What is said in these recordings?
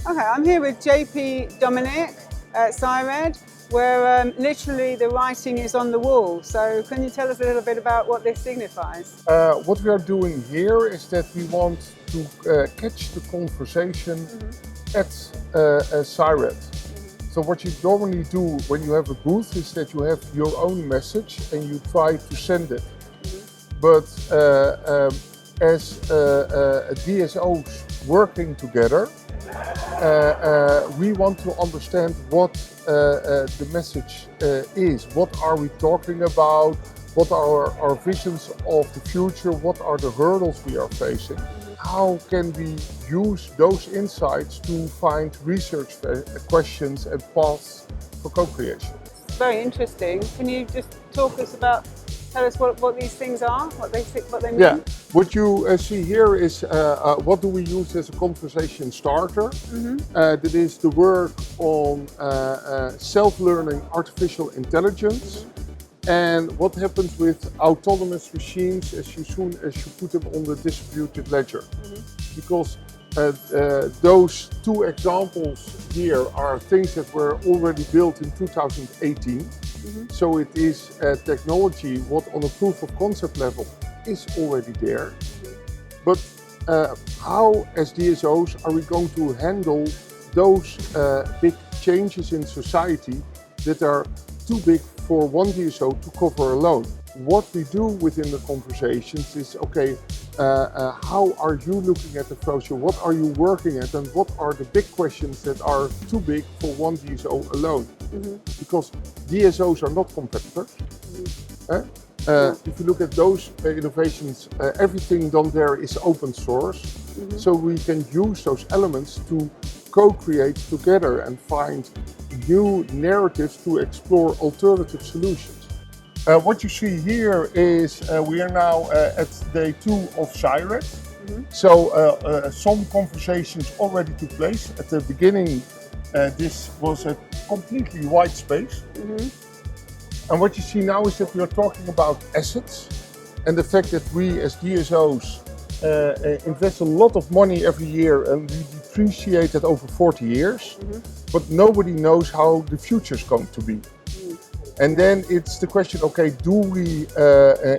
Okay, I'm here with JP Doomernik at Cired, where literally the writing is on the wall. So can you tell us a little bit about what this signifies? What we are doing here is that we want to catch the conversation at Cired. So what you normally do when you have a booth is that you have your own message and you try to send it. But as DSOs working together, we want to understand what the message is. What are we talking about? What are our visions of the future? What are the hurdles we are facing? How can we use those insights to find research questions and paths for co-creation? Very interesting. Can you just tell us what these things are, what they mean? Yeah, what you see here is what do we use as a conversation starter. That is the work on self-learning artificial intelligence. And what happens with autonomous machines as soon as you put them on the distributed ledger. Because those two examples here are things that were already built in 2018. So it is technology what on a proof of concept level is already there. But how as DSOs are we going to handle those big changes in society that are too big for one DSO to cover alone? What we do within the conversations is, okay, how are you looking at the future? What are you working at? And what are the big questions that are too big for one DSO alone? Because DSOs are not competitors. If you look at those innovations, everything done there is open source. So we can use those elements to co-create together and find new narratives to explore alternative solutions. What you see here is we are now at day 2 of Cired. So some conversations already took place. At the beginning, this was a completely white space. And what you see now is that we are talking about assets and the fact that we as DSOs invest a lot of money every year and we depreciate it over 40 years. But nobody knows how the future is going to be. And then it's the question, okay, do we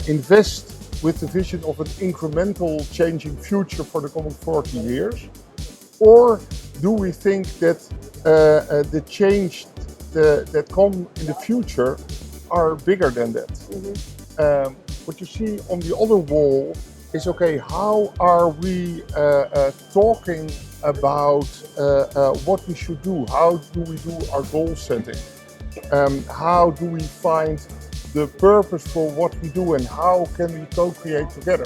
invest with the vision of an incremental changing future for the coming 40 years? Or do we think that the change that come in the future are bigger than that? What you see on the other wall is, okay, how are we talking about what we should do? How do we do our goal setting? How do we find the purpose for what we do and how can we co-create together?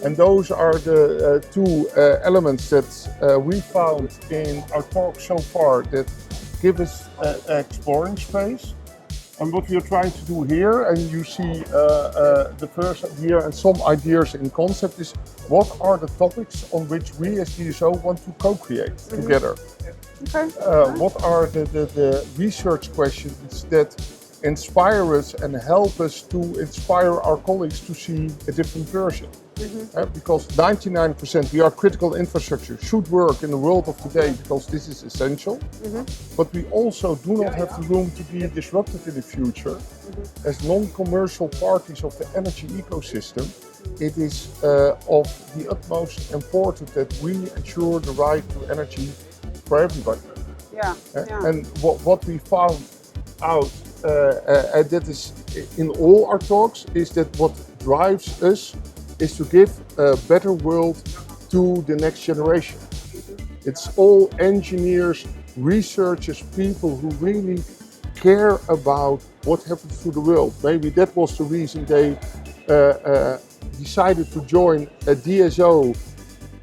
And those are the two elements that we found in our talk so far that give us exploring space. And what we are trying to do here, and you see the first here and some ideas in concept, is what are the topics on which we as DSO want to co-create together? Okay. What are the research questions that inspire us and help us to inspire our colleagues to see a different version? Because 99% we are critical infrastructure should work in the world of today because this is essential. But we also do not have the room to be disrupted in the future. As non-commercial parties of the energy ecosystem, it is of the utmost importance that we ensure the right to energy for everybody. And what we found out, and that is in all our talks, is that what drives us is to give a better world to the next generation. It's all engineers, researchers, people who really care about what happens to the world. Maybe that was the reason they decided to join a DSO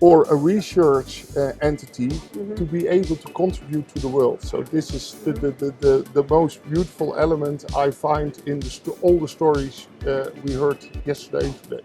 or a research entity to be able to contribute to the world. So this is the most beautiful element I find in all the stories we heard yesterday and today.